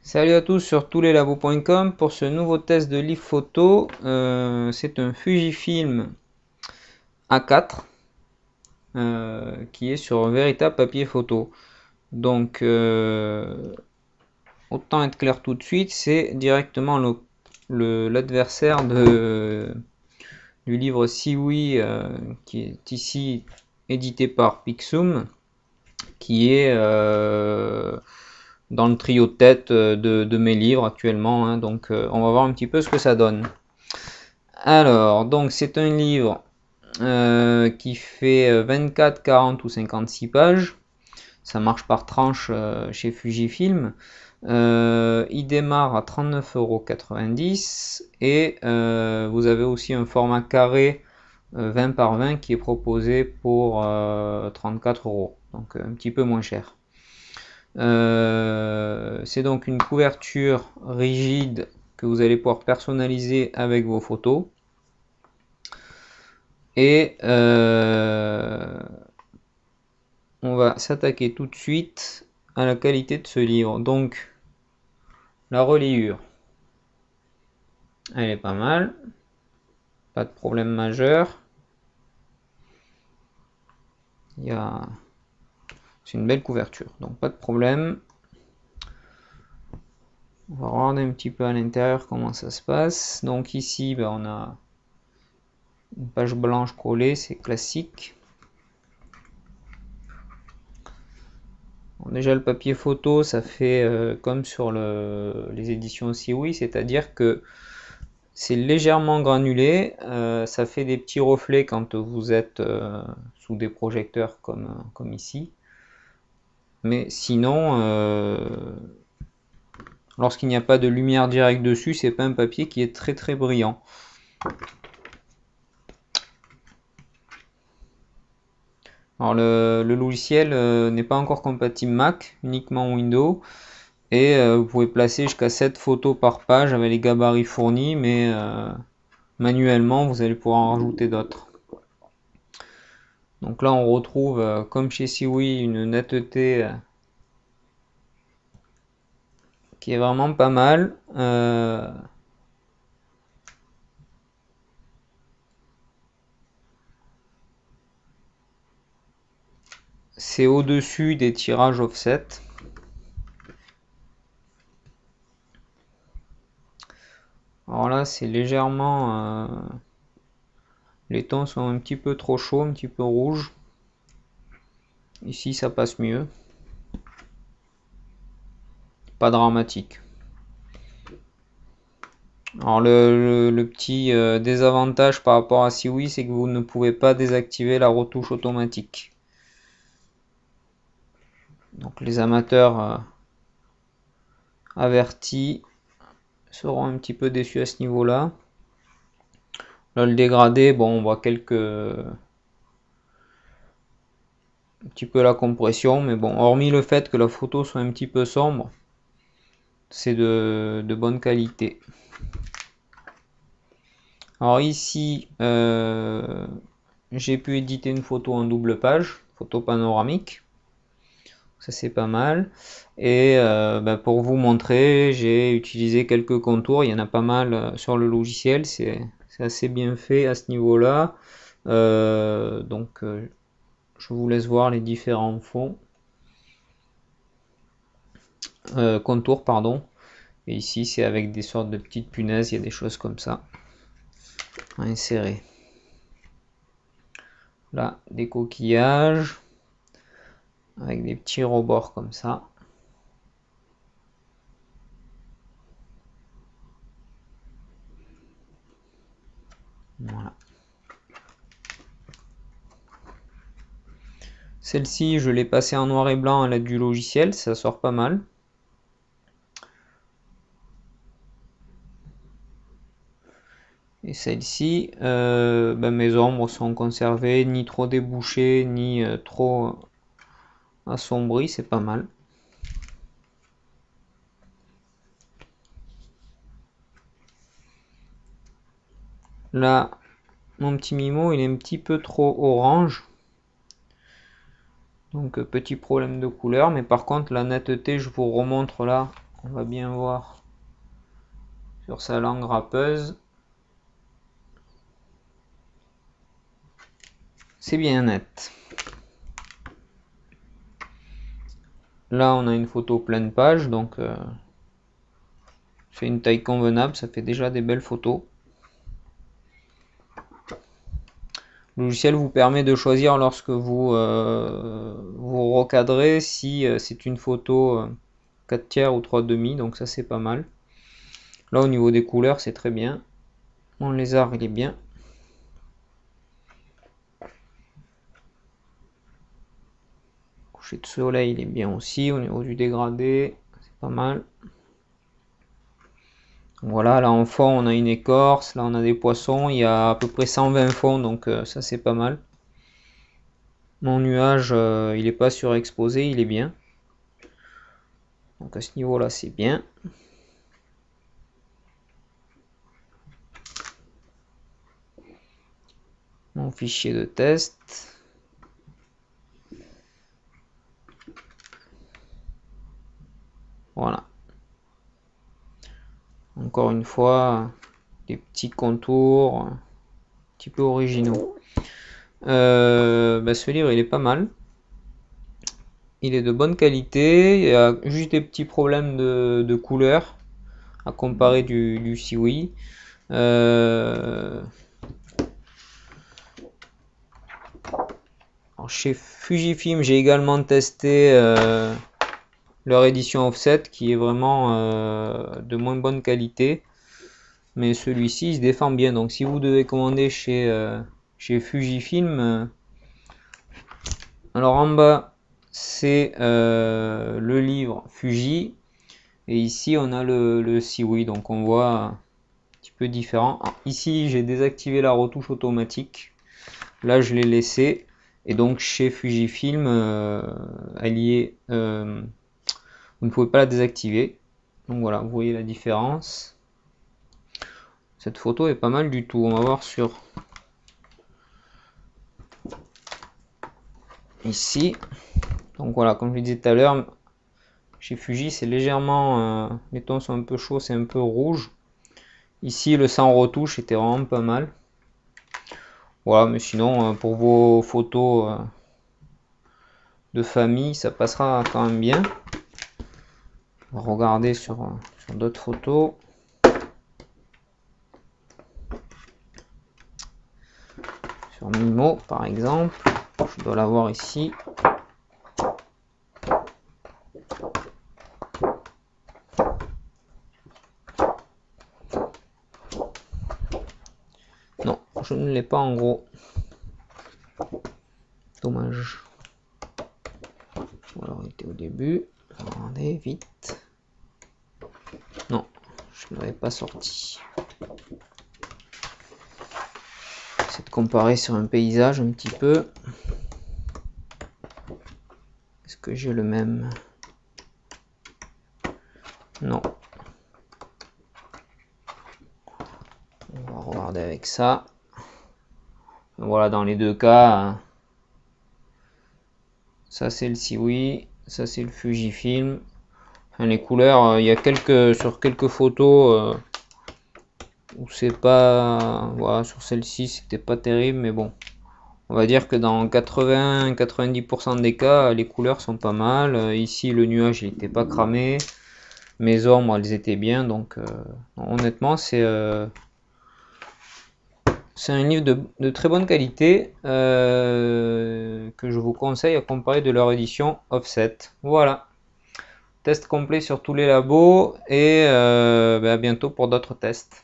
Salut à tous sur tousleslavos.com pour ce nouveau test de livre photo. C'est un Fujifilm A4 qui est sur un véritable papier photo. Donc autant être clair tout de suite, c'est directement l'adversaire du livre Siwi qui est ici édité par Pixum, qui est dans le trio de tête de mes livres actuellement, hein. Donc on va voir un petit peu ce que ça donne. Alors, donc c'est un livre qui fait 24, 40 ou 56 pages. Ça marche par tranche chez Fujifilm. Il démarre à 39,90 € et vous avez aussi un format carré 20 par 20 qui est proposé pour 34 €, donc un petit peu moins cher. C'est donc une couverture rigide que vous allez pouvoir personnaliser avec vos photos. Et on va s'attaquer tout de suite à la qualité de ce livre. Donc la reliure, elle est pas mal, pas de problème majeur. C'est une belle couverture, donc pas de problème. On va regarder un petit peu à l'intérieur comment ça se passe. Donc ici, on a une page blanche collée, c'est classique. Bon, déjà le papier photo, ça fait comme sur les éditions Siwi, c'est-à-dire que c'est légèrement granulé, ça fait des petits reflets quand vous êtes sous des projecteurs comme ici. Mais sinon, lorsqu'il n'y a pas de lumière directe dessus, c'est pas un papier qui est très très brillant. Alors le logiciel n'est pas encore compatible Mac, uniquement Windows. Et vous pouvez placer jusqu'à 7 photos par page avec les gabarits fournis, mais manuellement vous allez pouvoir en rajouter d'autres. Donc là on retrouve, comme chez Siwi, une netteté qui est vraiment pas mal. C'est au-dessus des tirages offset. Alors là c'est légèrement... les tons sont un petit peu trop chauds, un petit peu rouges. Ici ça passe mieux. Pas dramatique. Alors le petit désavantage par rapport à Siwi, c'est que vous ne pouvez pas désactiver la retouche automatique. Donc les amateurs avertis seront un petit peu déçus à ce niveau-là. Là le dégradé, bon on voit un petit peu la compression, mais bon, hormis le fait que la photo soit un petit peu sombre, c'est de bonne qualité. Alors ici, j'ai pu éditer une photo en double page, photo panoramique. Ça c'est pas mal. Et pour vous montrer, j'ai utilisé quelques contours. Il y en a pas mal sur le logiciel. C'est assez bien fait à ce niveau-là. Donc je vous laisse voir les différents fonds. Contours, pardon. Et ici c'est avec des sortes de petites punaises. Il y a des choses comme ça à insérer. Là, des coquillages avec des petits rebords comme ça. Voilà. Celle-ci, je l'ai passée en noir et blanc à l'aide du logiciel, ça sort pas mal. Et celle-ci, mes ombres sont conservées, ni trop débouchées, ni trop assombries, c'est pas mal. Là, mon petit Mimo, il est un petit peu trop orange. Donc petit problème de couleur, mais par contre la netteté, je vous remontre là on va bien voir sur sa langue râpeuse. C'est bien net. Là, on a une photo pleine page, donc c'est une taille convenable, ça fait déjà des belles photos. Le logiciel vous permet de choisir lorsque vous vous recadrez si c'est une photo 4 tiers ou 3 demi, donc ça c'est pas mal. Là au niveau des couleurs c'est très bien. Mon lézard il est bien. Coucher de soleil il est bien aussi, au niveau du dégradé, c'est pas mal. Voilà, là en fond on a une écorce, là on a des poissons, il y a à peu près 120 fonds, donc ça c'est pas mal. Mon nuage il n'est pas surexposé, il est bien. Donc à ce niveau là c'est bien. Mon fichier de test. Voilà. Encore une fois, des petits contours un petit peu originaux. Ce livre il est pas mal. Il est de bonne qualité. Il y a juste des petits problèmes de couleur à comparer du Siwi. Chez Fujifilm, j'ai également testé leur édition offset qui est vraiment de moins bonne qualité. Mais celui-ci il se défend bien. Donc si vous devez commander chez Fujifilm, alors en bas c'est le livre Fuji et ici on a le Siwi, donc on voit un petit peu différent. Alors, ici j'ai désactivé la retouche automatique, là je l'ai laissé, et donc chez Fujifilm elle y est, vous ne pouvez pas la désactiver. Donc voilà, vous voyez la différence. Cette photo est pas mal du tout. On va voir sur ici. Donc voilà, comme je le disais tout à l'heure, chez Fuji c'est légèrement, les tons sont un peu chauds, c'est un peu rouge. Ici le sans retouche était vraiment pas mal. Voilà, mais sinon pour vos photos de famille ça passera quand même bien. On va regarder sur d'autres photos. Sur Mimo par exemple, je dois l'avoir ici. Non, je ne l'ai pas en gros. Dommage. Ou alors il était au début. Regardez vite. Non, je ne l'avais pas sorti. J'essaie de comparer sur un paysage un petit peu. Est-ce que j'ai le même? Non. On va regarder avec ça. Voilà, dans les deux cas, ça c'est le Siwi, ça c'est le Fujifilm. Enfin, les couleurs, il y a sur quelques photos où c'est pas, voilà, sur celle-ci c'était pas terrible, mais bon, on va dire que dans 80-90% des cas, les couleurs sont pas mal. Ici le nuage il était pas cramé, mes ombres elles étaient bien, donc honnêtement c'est un livre de très bonne qualité que je vous conseille à comparer de leur édition offset. Voilà, test complet sur tous les labos et à bientôt pour d'autres tests.